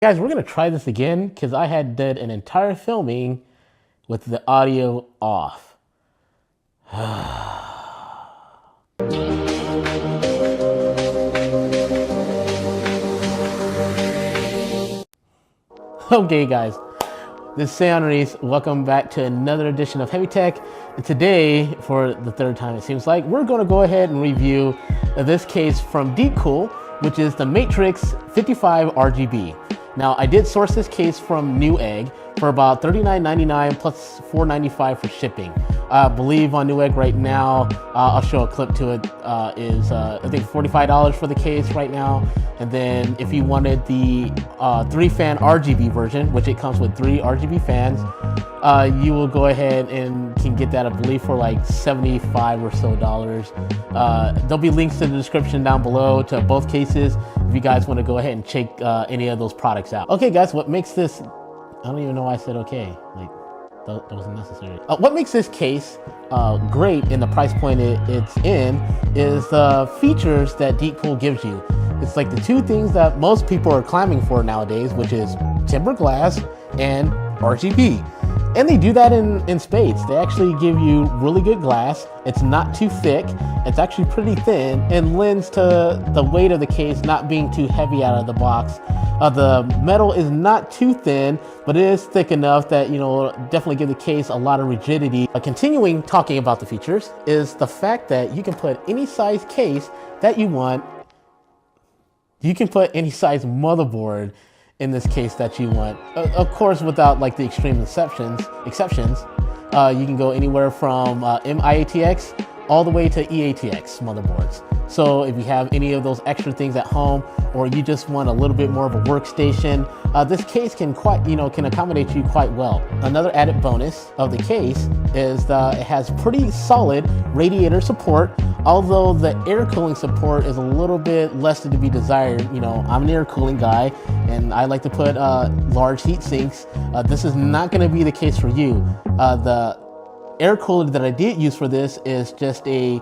Guys, we're gonna try this again because I had did an entire filming with the audio off. Okay guys, this is Sam Reese. Welcome back to another edition of HeavyTek. And today, for the third time it seems like, we're gonna go ahead and review this case from DEEPCOOL, which is the MATREXX 55 RGB. Now, I did source this case from Newegg for about $39.99 plus $4.95 for shipping. I believe on Newegg right now, I'll show a clip to it, is I think $45 for the case right now. And then if you wanted the 3-fan RGB version, which it comes with 3 RGB fans, you will go ahead and can get that, I believe, for like $75 or so. There'll be links in the description down below to both cases if you guys want to go ahead and check any of those products out. Okay guys, what makes this, I don't even know why I said okay, like that wasn't necessary. What makes this case great in the price point it's in is the features that DEEPCOOL gives you. It's like the two things that most people are clamoring for nowadays, which is tempered glass and RGB. And they do that in spades. They actually give you really good glass. It's not too thick. It's actually pretty thin and lends to the weight of the case not being too heavy out of the box. The metal is not too thin, but it is thick enough that, you know, definitely give the case a lot of rigidity. Continuing talking about the features is the fact that you can put any size case that you want. You can put any size motherboard in this case that you want, of course, without like the extreme exceptions. You can go anywhere from MATREXX all the way to EATX motherboards. So if you have any of those extra things at home, or you just want a little bit more of a workstation, this case can can accommodate you quite well. Another added bonus of the case is that it has pretty solid radiator support, although the air cooling support is a little bit less to be desired. You know, I'm an air cooling guy and I like to put large heat sinks. This is not going to be the case for you. The air cooler that I did use for this is just a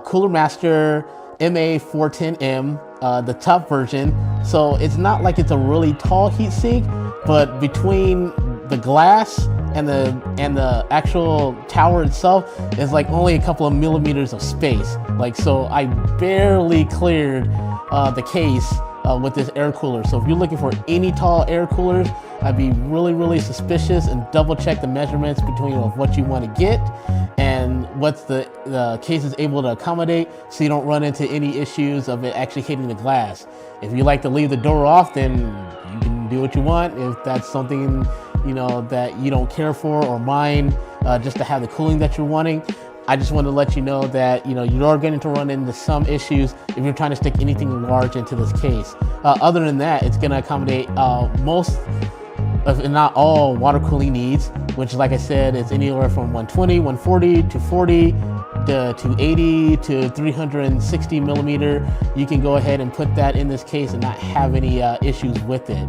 Cooler Master MA410M, the top version. So it's not like it's a really tall heat sink, but between the glass and the actual tower itself is like only a couple of millimeters of space. Like, so I barely cleared the case with this air cooler. So if you're looking for any tall air coolers, I'd be really suspicious and double check the measurements between what you want to get and what the case is able to accommodate, so you don't run into any issues of it actually hitting the glass. If you like to leave the door off, then you can do what you want. If that's something, you know, that you don't care for or mind, just to have the cooling that you're wanting, I just want to let you know that, you know, you are going to run into some issues if you're trying to stick anything large into this case. Other than that, it's going to accommodate most, if not all, water cooling needs, which, like I said, is anywhere from 120, 140 to 40 to 80 to 360 millimeter. You can go ahead and put that in this case and not have any issues with it.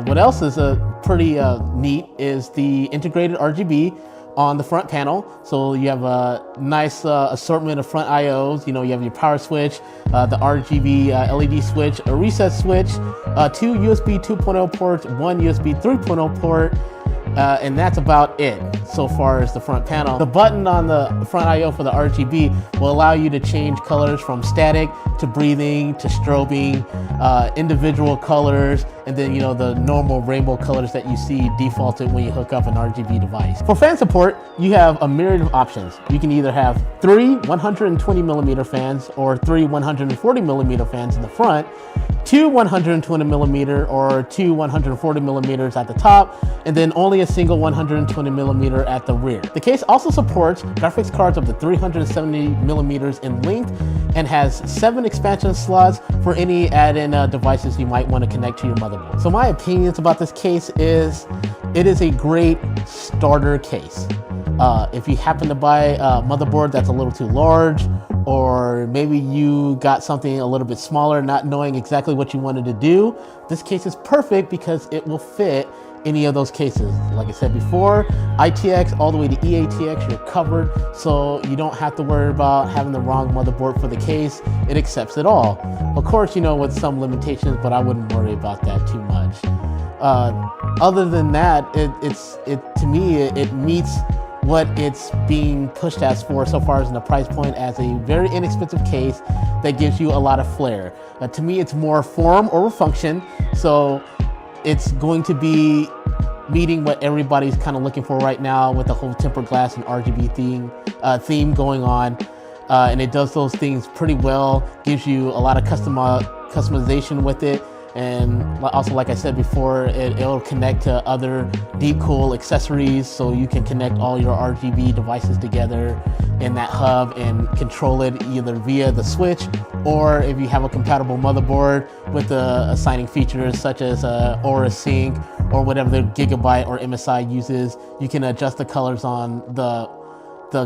What else is pretty neat is the integrated RGB on the front panel. So you have a nice assortment of front IOs. You know, you have your power switch, the RGB LED switch, a reset switch, 2 USB 2.0 ports, 1 USB 3.0 port, and that's about it so far as the front panel. The button on the front IO for the RGB will allow you to change colors from static to breathing to strobing, individual colors, and then, you know, the normal rainbow colors that you see defaulted when you hook up an RGB device. For fan support, you have a myriad of options. You can either have 3 120 millimeter fans or 3 140 millimeter fans in the front, 2 120 millimeter or 2 140 millimeters at the top, and then only a single 120 millimeter at the rear. The case also supports graphics cards up to 370 millimeters in length and has 7 expansion slots for any add-in devices you might want to connect to your motherboard. So my opinions about this case is it is a great starter case. If you happen to buy a motherboard that's a little too large, or maybe you got something a little bit smaller, not knowing exactly what you wanted to do, this case is perfect because it will fit any of those cases. Like I said before, ITX all the way to EATX, you're covered, so you don't have to worry about having the wrong motherboard for the case. It accepts it all. Of course, you know, with some limitations, but I wouldn't worry about that too much. Other than that, to me, it meets what it's being pushed as for so far as in the price point, as a very inexpensive case that gives you a lot of flair. To me, it's more form over function, so it's going to be meeting what everybody's kind of looking for right now with the whole tempered glass and RGB theme going on. And it does those things pretty well, gives you a lot of customization with it. And also, like I said before, it'll connect to other DEEPCOOL accessories, so you can connect all your RGB devices together in that hub and control it either via the switch, or if you have a compatible motherboard with the assigning features such as Aura Sync or whatever the Gigabyte or MSI uses, you can adjust the colors on the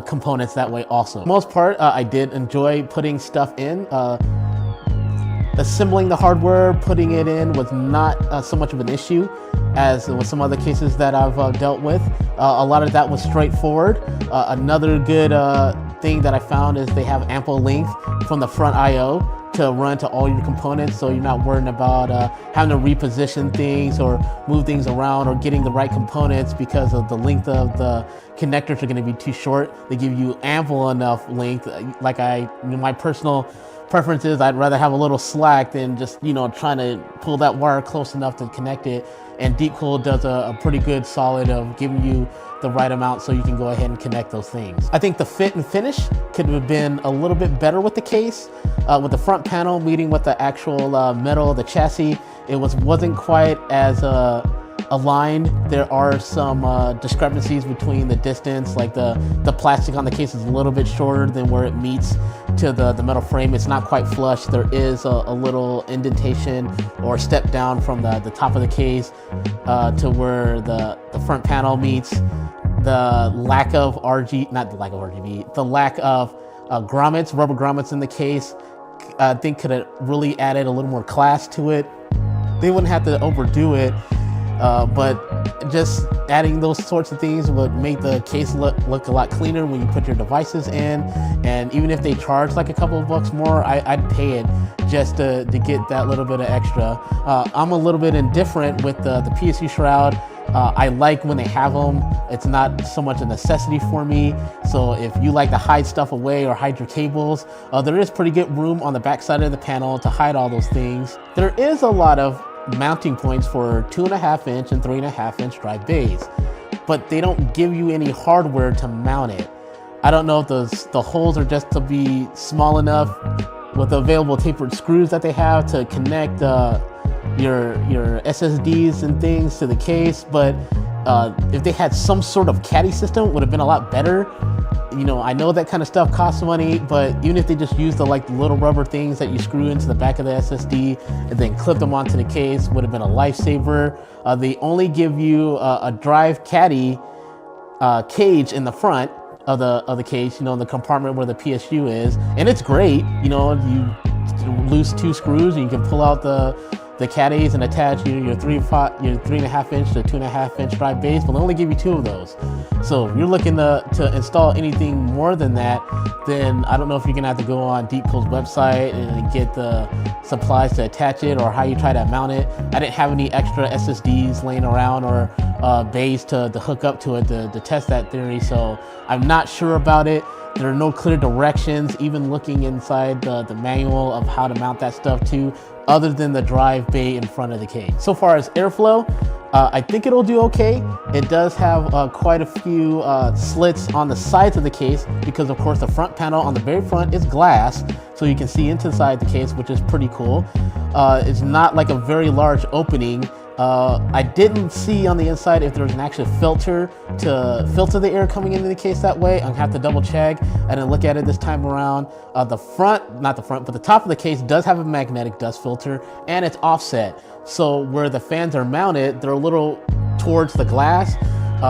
components that way also. For the most part, I did enjoy putting stuff in. Assembling the hardware, putting it in was not so much of an issue as with some other cases that I've dealt with. A lot of that was straightforward. Another good thing that I found is they have ample length from the front I/O to run to all your components, so you're not worrying about having to reposition things or move things around or getting the right components because of the length of the connectors are going to be too short. They give you ample enough length. Like my personal preference is I'd rather have a little slack than just, trying to pull that wire close enough to connect it. And DEEPCOOL does a pretty good solid of giving you the right amount so you can go ahead and connect those things. I think the fit and finish could have been a little bit better with the case. With the front panel meeting with the actual metal of the chassis, it wasn't quite as aligned. There are some discrepancies between the distance, like the plastic on the case is a little bit shorter than where it meets to the metal frame. It's not quite flush. There is a little indentation or step down from the top of the case to where the front panel meets. The lack of RGB, the lack of grommets, rubber grommets in the case, I think could have really added a little more class to it. They wouldn't have to overdo it. But just adding those sorts of things would make the case look a lot cleaner when you put your devices in. And even if they charge like a couple of bucks more, I'd pay it just to get that little bit of extra. I'm a little bit indifferent with the PSU shroud. I like when they have them. It's not so much a necessity for me. So if you like to hide stuff away or hide your cables, there is pretty good room on the back side of the panel to hide all those things. There is a lot of mounting points for 2.5-inch and 3.5-inch drive bays, but they don't give you any hardware to mount it. I don't know if the holes are just to be small enough with the available tapered screws that they have to connect your SSDs and things to the case, but if they had some sort of caddy system, it would have been a lot better. I know that kind of stuff costs money, but even if they just use the little rubber things that you screw into the back of the SSD and then clip them onto the case, would have been a lifesaver. They only give you a drive caddy cage in the front of the case, the compartment where the PSU is, and it's great. You loose 2 screws and you can pull out the caddies and attach your 3.5-inch to 2.5-inch drive bays, but they only give you 2 of those. So if you're looking to install anything more than that, then I don't know if you're gonna have to go on DEEPCOOL's website and get the supplies to attach it, or how you try to mount it. I didn't have any extra SSDs laying around or bays to hook up to it to test that theory, so I'm not sure about it. There are no clear directions, even looking inside the manual of how to mount that stuff too, other than the drive bay in front of the case. So far as airflow, I think it'll do okay. It does have quite a few slits on the sides of the case because, of course, the front panel on the very front is glass, so you can see inside the case, which is pretty cool. It's not like a very large opening. I didn't see on the inside if there was an actual filter to filter the air coming into the case that way. I'm gonna have to double check. I didn't look at it this time around. Not the front, but the top of the case does have a magnetic dust filter, and it's offset. So where the fans are mounted, they're a little towards the glass.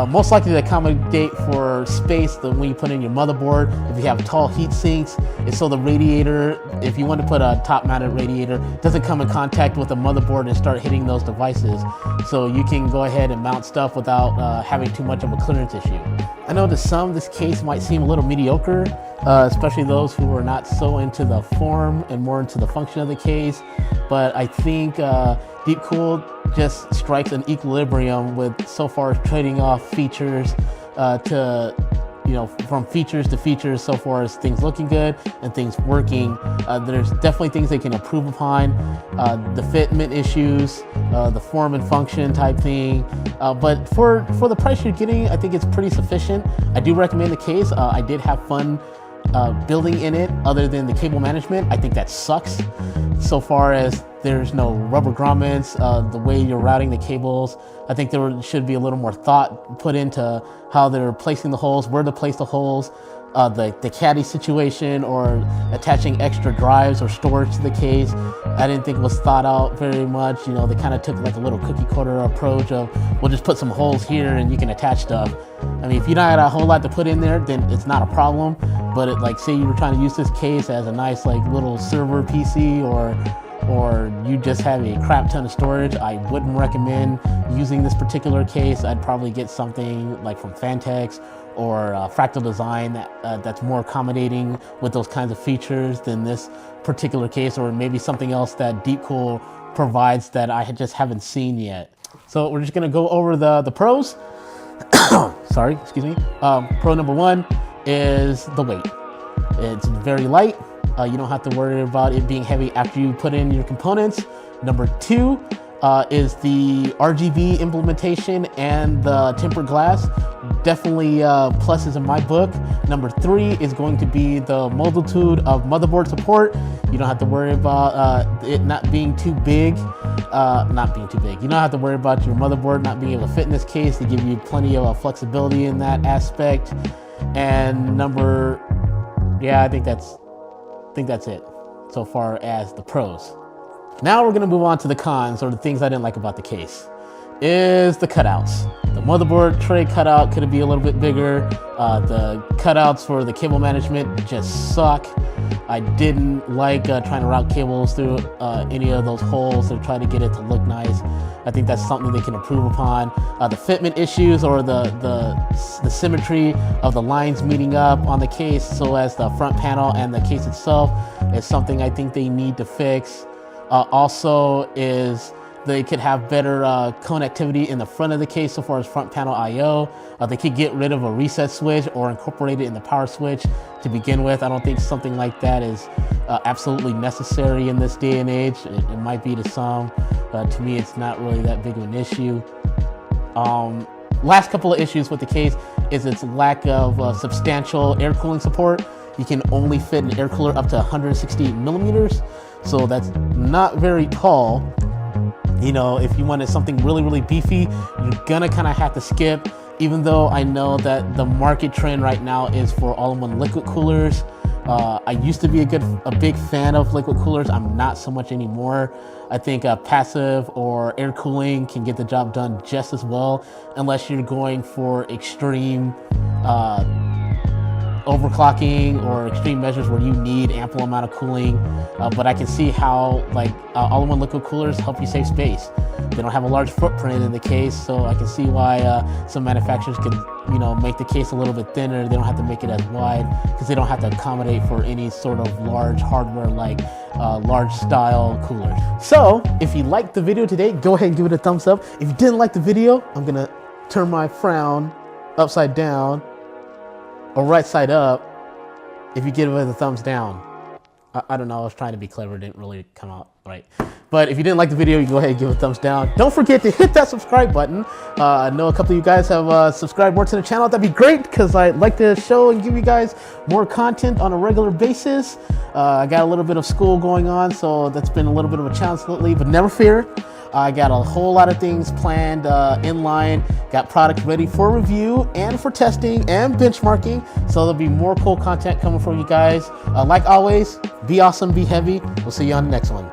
Most likely to accommodate for space when you put in your motherboard. If you have tall heat sinks, it's so the radiator, if you want to put a top mounted radiator, doesn't come in contact with the motherboard and start hitting those devices. So you can go ahead and mount stuff without having too much of a clearance issue. I know to some this case might seem a little mediocre. especially those who are not so into the form and more into the function of the case. But I think DEEPCOOL just strikes an equilibrium with so far as trading off features to, you know, from features to features, so far as things looking good and things working. There's definitely things they can improve upon, the fitment issues, the form and function type thing. But for the price you're getting, I think it's pretty sufficient. I do recommend the case. I did have fun building in it, other than the cable management. I think that sucks so far as there's no rubber grommets, the way you're routing the cables. I think there should be a little more thought put into how they're placing the holes, where to place the holes, the caddy situation, or attaching extra drives or storage to the case. I didn't think it was thought out very much. You know, they kind of took like a little cookie cutter approach of, we'll just put some holes here and you can attach stuff. I mean, if you don't have a whole lot to put in there, then it's not a problem. But it, like, say you were trying to use this case as a nice like little server PC, or you just have a crap ton of storage, I wouldn't recommend using this particular case. I'd probably get something like from Fantex or Fractal Design that's more accommodating with those kinds of features than this particular case, or maybe something else that DEEPCOOL provides that I just haven't seen yet. So we're just gonna go over the pros. Sorry, excuse me. Pro number one is the weight. It's very light. You don't have to worry about it being heavy after you put in your components. Number two is the RGB implementation and the tempered glass. Definitely pluses in my book. Number three is going to be the multitude of motherboard support. You don't have to worry about it not being too big. You don't have to worry about your motherboard not being able to fit in this case. They give you plenty of flexibility in that aspect. And I think that's it so far as the pros. Now we're gonna move on to the cons, or the things I didn't like about the case. Is the cutouts. The motherboard tray cutout could be a little bit bigger. The cutouts for the cable management just suck. I didn't like trying to route cables through any of those holes or try to get it to look nice. I think that's something they can improve upon. The fitment issues, or the symmetry of the lines meeting up on the case so as the front panel and the case itself, is something I think they need to fix. Also is they could have better connectivity in the front of the case so far as front panel I/O. They could get rid of a reset switch or incorporate it in the power switch to begin with. I don't think something like that is absolutely necessary in this day and age. It might be to some. To me, it's not really that big of an issue. Last couple of issues with the case is its lack of substantial air cooling support. You can only fit an air cooler up to 168 millimeters, so that's not very tall. You know, if you wanted something really, really beefy, you're gonna kind of have to skip, even though I know that the market trend right now is for all-in-one liquid coolers. I used to be a big fan of liquid coolers. I'm not so much anymore. I think passive or air cooling can get the job done just as well, unless you're going for extreme overclocking or extreme measures where you need ample amount of cooling. But I can see how all-in-one liquid coolers help you save space. They don't have a large footprint in the case, so I can see why some manufacturers can, make the case a little bit thinner. They don't have to make it as wide because they don't have to accommodate for any sort of large hardware like large style coolers. So if you liked the video today, go ahead and give it a thumbs up. If you didn't like the video, I'm gonna turn my frown upside down or right side up if you give it a thumbs down. I don't know, I was trying to be clever, it didn't really come out right. But if you didn't like the video, you go ahead and give it a thumbs down. Don't forget to hit that subscribe button. I know a couple of you guys have subscribed more to the channel. That'd be great, because I like to show and give you guys more content on a regular basis. I got a little bit of school going on, so that's been a little bit of a challenge lately, but never fear. I got a whole lot of things planned in line, got products ready for review and for testing and benchmarking, so there'll be more cool content coming from you guys. Like always, be awesome, be heavy. We'll see you on the next one.